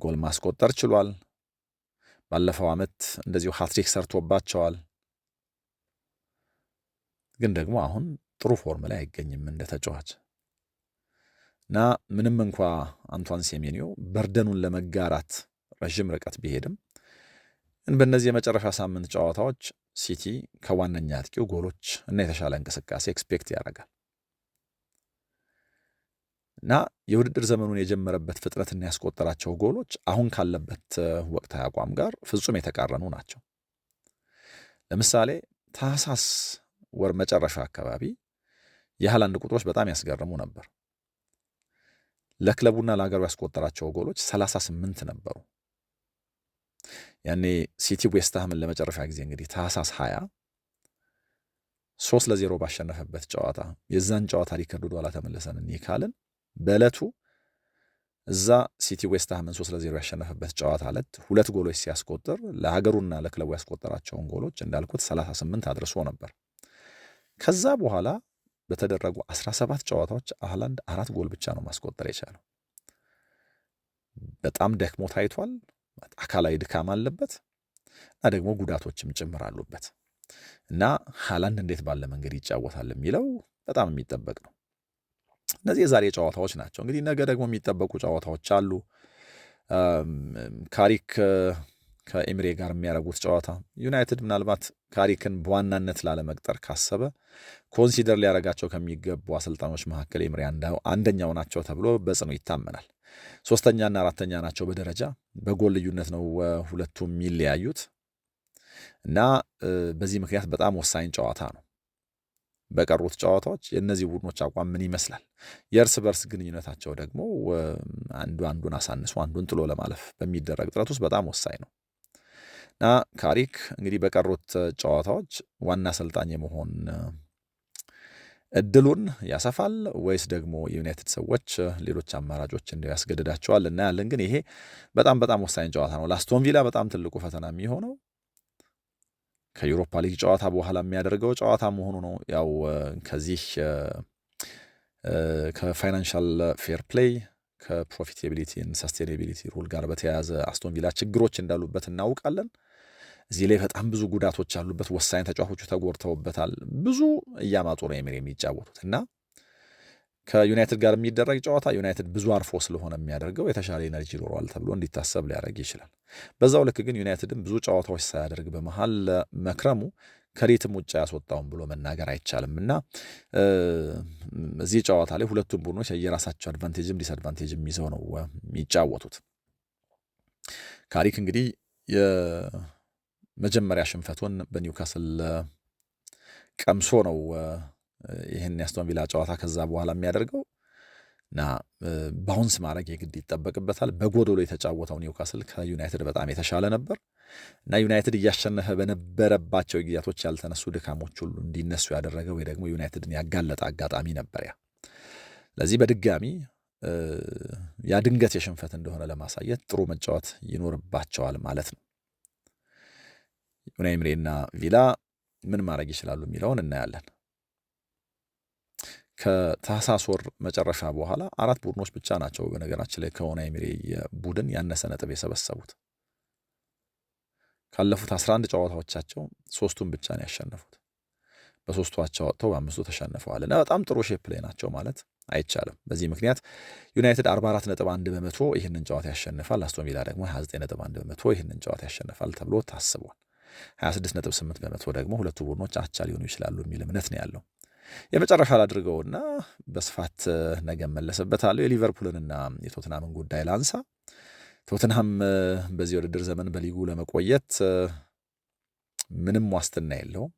[SPEAKER 1] ጎል ማስቆጠር ችሏል። ባለፈው ዓመት እንደዚሁ ሃትሪክ ሰርቶባቸዋል። ግን ደግሞ አሁን ጥሩ ፎርም ላይ አይገኝም እንደ ተጫዋች እና ምንም እንኳ አንቷን ሴሜንዮ በርደኑን ለመጋራት ረዥም ርቀት ቢሄድም በእነዚህ የመጨረሻ ሳምንት ጨዋታዎች ሲቲ ከዋነኛ አጥቂው ጎሎች እና የተሻለ እንቅስቃሴ ኤክስፔክት ያደርጋል እና የውድድር ዘመኑን የጀመረበት ፍጥነትና ያስቆጠራቸው ጎሎች አሁን ካለበት ወቅታዊ አቋም ጋር ፍጹም የተቃረኑ ናቸው። ለምሳሌ ታህሳስ ወር መጨረሻ አካባቢ የሃላንድ ቁጥሮች በጣም ያስገርሙ ነበር። ለክለቡና ለሀገሩ ያስቆጠራቸው ጎሎች 38 ነበሩ። ያኔ ሲቲ ዌስትሃምን ለመጨረሻ ጊዜ እንግዲህ ታህሳስ 20 3-0 ባሸነፈበት ጨዋታ የዛን ጨዋታ ሪከርድ ወደኋላ ተመለሰን እንይ ካልን በዕለቱ እዛ ሲቲ ዌስትሃምን 3-0 ያሸነፈበት ጨዋታ ዕለት 2 ጎሎች ሲያስቆጥር ለሀገሩና ለክለቡ ያስቆጠራቸውን ጎሎች እንዳልኩት 38 አድርሶ ነበር። ከዛ በኋላ በተደረጉ 17 ጨዋታዎች ሃላንድ 4 ጎል ብቻ ነው ማስቆጠር የቻለው። በጣም ደክሞ ታይቷል። አካላዊ ድካም አለበት እና ደግሞ ጉዳቶችም ጭምር አሉበት እና ሃላንድ እንዴት ባለ መንገድ ይጫወታል የሚለው በጣም የሚጠበቅ ነው። እነዚህ የዛሬ ጨዋታዎች ናቸው። እንግዲህ ነገ ደግሞ የሚጠበቁ ጨዋታዎች አሉ። ካሪክ ከኤምሬ ጋር የሚያደርጉት ጨዋታ ዩናይትድ ምናልባት ካሪክን በዋናነት ላለመቅጠር ካሰበ ኮንሲደር ሊያደርጋቸው ከሚገቡ አሰልጣኞች መካከል ኤምሬ አንደኛው ናቸው ተብሎ በጽኑ ይታመናል። 3ኛና 4ኛ ናቸው በደረጃ በጎል ልዩነት ነው ሁለቱም የሚለያዩት እና በዚህ ምክንያት በጣም ወሳኝ ጨዋታ ነው። በቀሩት ጨዋታዎች የእነዚህ ቡድኖች አቋም ምን ይመስላል፣ የእርስ በርስ ግንኙነታቸው ደግሞ አንዱን አሳንሶ አንዱን ጥሎ ለማለፍ በሚደረግ ጥረት ውስጥ በጣም ወሳኝ ነው እና ካሪክ እንግዲህ በቀሩት ጨዋታዎች ዋና አሰልጣኝ የመሆን እድሉን ያሰፋል ወይስ ደግሞ የዩናይትድ ሰዎች ሌሎች አማራጮች እንደው ያስገድዳቸዋል እናያለን። ግን ይሄ በጣም ወሳኝ ጨዋታ ነው። ለአስቶን ቪላ በጣም ትልቁ ፈተና የሚሆነው ከዩሮፓ ሊግ ጨዋታ በኋላ የሚያደርገው ጨዋታ መሆኑ ነው። ያው ከዚህ ከፋይናንሻል ፌር ፕሌይ ከፕሮፊታቢሊቲ ሰስቴናቢሊቲ ሩል ጋር በተያያዘ አስቶን ቪላ ችግሮች እንዳሉበት እናውቃለን። እዚህ ላይ በጣም ብዙ ጉዳቶች አሉበት። ወሳኝ ተጫዋቾቹ ተጎድተውበታል። ብዙ እያማጡ ነው የሚጫወቱት እና ከዩናይትድ ጋር የሚደረግ ጨዋታ ዩናይትድ ብዙ አርፎ ስለሆነ የሚያደርገው የተሻለ ኤነርጂ ይኖረዋል ተብሎ እንዲታሰብ ሊያደርግ ይችላል። በዛው ልክ ግን ዩናይትድም ብዙ ጨዋታዎች ሳያደርግ በመሃል መክረሙ ከሪትም ውጭ ያስወጣውን ብሎ መናገር አይቻልም እና እዚህ ጨዋታ ላይ ሁለቱም ቡድኖች የራሳቸው አድቫንቴጅም ዲስአድቫንቴጅም ይዘው ነው የሚጫወቱት። ካሪክ እንግዲህ የመጀመሪያ ሽንፈቱን በኒውካስል ቀምሶ ነው ይህን የአስቶን ቪላ ጨዋታ ከዛ በኋላ የሚያደርገው እና ባውንስ ማድረግ የግድ ይጠበቅበታል። በጎዶሎ የተጫወተው ኒውካስል ከዩናይትድ በጣም የተሻለ ነበር እና ዩናይትድ እያሸነፈ በነበረባቸው ጊዜያቶች ያልተነሱ ድካሞች ሁሉ እንዲነሱ ያደረገ ወይ ደግሞ ዩናይትድን ያጋለጠ አጋጣሚ ነበር ያ። ስለዚህ በድጋሚ ያ ድንገት የሽንፈት እንደሆነ ለማሳየት ጥሩ መጫወት ይኖርባቸዋል ማለት ነው። ኡናይ ኤምሬና ቪላ ምን ማድረግ ይችላሉ የሚለውን እናያለን። ከታህሳስ ወር መጨረሻ በኋላ 4 ቡድኖች ብቻ ናቸው በነገራችን ላይ ከኡናይ ኤምሬ ቡድን ያነሰ ነጥብ የሰበሰቡት። ካለፉት 11 ጨዋታዎቻቸው 3ቱን ብቻ ነው ያሸነፉት። በ3ቱ አቻ ወጥተው በ5ቱ ተሸንፈዋል እና በጣም ጥሩ ሼፕ ላይ ናቸው ማለት አይቻልም። በዚህ ምክንያት ዩናይትድ 44.1% ይህንን ጨዋታ ያሸንፋል፣ አስቶን ቪላ ደግሞ 29.1% ይህንን ጨዋታ ያሸንፋል ተብሎ ታስቧል። 26.8% ደግሞ ሁለቱ ቡድኖች አቻ ሊሆኑ ይችላሉ የሚል እምነት ነው ያለው። የመጨረሻ ላድርገውና በስፋት ነገ መለሰበታለሁ። የሊቨርፑልንና የቶትናምን ጉዳይ ላንሳ። ቶትንሃም በዚህ ውድድር ዘመን በሊጉ ለመቆየት ምንም ዋስትና የለውም።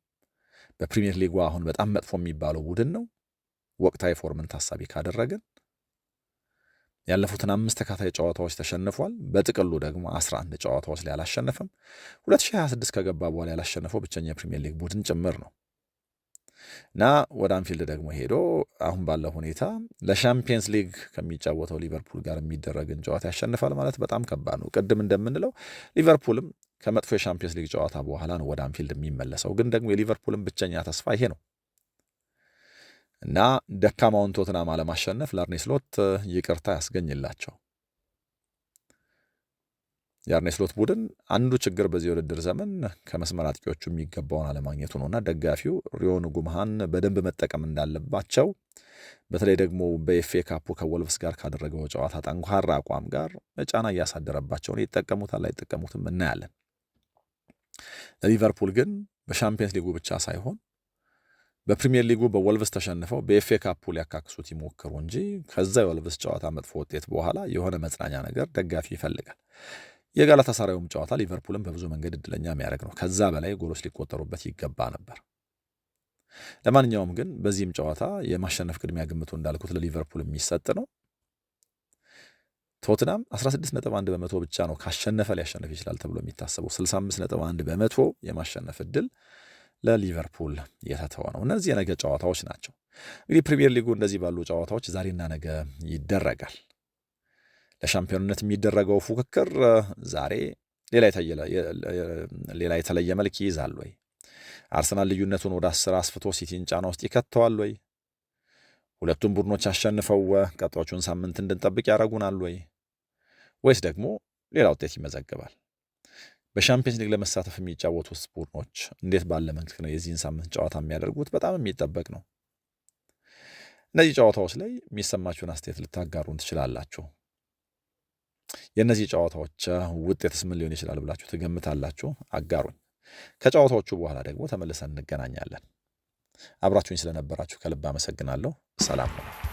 [SPEAKER 1] በፕሪሚየር ሊጉ አሁን በጣም መጥፎ የሚባለው ቡድን ነው። ወቅታዊ ፎርምን ታሳቢ ካደረግን ያለፉትን 5 ተከታታይ ጨዋታዎች ተሸንፏል። በጥቅሉ ደግሞ 11 ጨዋታዎች ላይ አላሸነፈም። 2026 ከገባ በኋላ ያላሸነፈው ብቸኛ የፕሪሚየር ሊግ ቡድን ጭምር ነው እና ወደ አንፊልድ ደግሞ ሄዶ አሁን ባለው ሁኔታ ለሻምፒየንስ ሊግ ከሚጫወተው ሊቨርፑል ጋር የሚደረግን ጨዋታ ያሸንፋል ማለት በጣም ከባድ ነው። ቅድም እንደምንለው ሊቨርፑልም ከመጥፎ የሻምፒየንስ ሊግ ጨዋታ በኋላ ነው ወደ አንፊልድ የሚመለሰው። ግን ደግሞ የሊቨርፑልም ብቸኛ ተስፋ ይሄ ነው እና ደካማውን ቶትናም አለማሸነፍ ለአርኔ ስሎት ይቅርታ ያስገኝላቸው። የአርኔ ስሎት ቡድን አንዱ ችግር በዚህ ውድድር ዘመን ከመስመር አጥቂዎቹ የሚገባውን አለማግኘቱ ነውና ደጋፊው ሪዮን ጉምሃን በደንብ መጠቀም እንዳለባቸው በተለይ ደግሞ በኤፍኤ ካፑ ከወልቭስ ጋር ካደረገው ጨዋታ ጠንካራ አቋም ጋር ጫና እያሳደረባቸው ነው። ይጠቀሙታል አይጠቀሙትም እናያለን። ለሊቨርፑል ግን በሻምፒየንስ ሊጉ ብቻ ሳይሆን በፕሪሚየር ሊጉ በወልቭስ ተሸንፈው በኤፍኤ ካፑ ሊያካክሱት ይሞክሩ እንጂ ከዛ የወልቭስ ጨዋታ መጥፎ ውጤት በኋላ የሆነ መጽናኛ ነገር ደጋፊ ይፈልጋል። የጋላታሳራዩም ጨዋታ ሊቨርፑልን በብዙ መንገድ እድለኛ የሚያደርግ ነው። ከዛ በላይ ጎሎች ሊቆጠሩበት ይገባ ነበር። ለማንኛውም ግን በዚህም ጨዋታ የማሸነፍ ቅድሚያ ግምቱ እንዳልኩት ለሊቨርፑል የሚሰጥ ነው። ቶትናም 16.1 በመቶ ብቻ ነው ካሸነፈ ሊያሸነፍ ይችላል ተብሎ የሚታሰበው። 65.1 በመቶ የማሸነፍ እድል ለሊቨርፑል የተተወ ነው። እነዚህ የነገ ጨዋታዎች ናቸው። እንግዲህ ፕሪሚየር ሊጉ እንደዚህ ባሉ ጨዋታዎች ዛሬና ነገ ይደረጋል። ለሻምፒዮንነት የሚደረገው ፉክክር ዛሬ ሌላ የተለየ መልክ ይይዛል ወይ? አርሰናል ልዩነቱን ወደ 10 አስፍቶ ሲቲን ጫና ውስጥ ይከተዋል ወይ? ሁለቱም ቡድኖች አሸንፈው ቀጣዮቹን ሳምንት እንድንጠብቅ ያደርጉናል ወይ? ወይስ ደግሞ ሌላ ውጤት ይመዘግባል? በሻምፒየንስ ሊግ ለመሳተፍ የሚጫወቱት ቡድኖች እንዴት ባለ መንገድ ነው የዚህን ሳምንት ጨዋታ የሚያደርጉት? በጣም የሚጠበቅ ነው። እነዚህ ጨዋታዎች ላይ የሚሰማችሁን አስተያየት ልታጋሩን ትችላላችሁ። የእነዚህ ጨዋታዎች ውጤትስ ምን ሊሆን ይችላል ብላችሁ ትገምታላችሁ? አጋሩኝ። ከጨዋታዎቹ በኋላ ደግሞ ተመልሰን እንገናኛለን። አብራችሁኝ ስለነበራችሁ ከልብ አመሰግናለሁ። ሰላም ነው።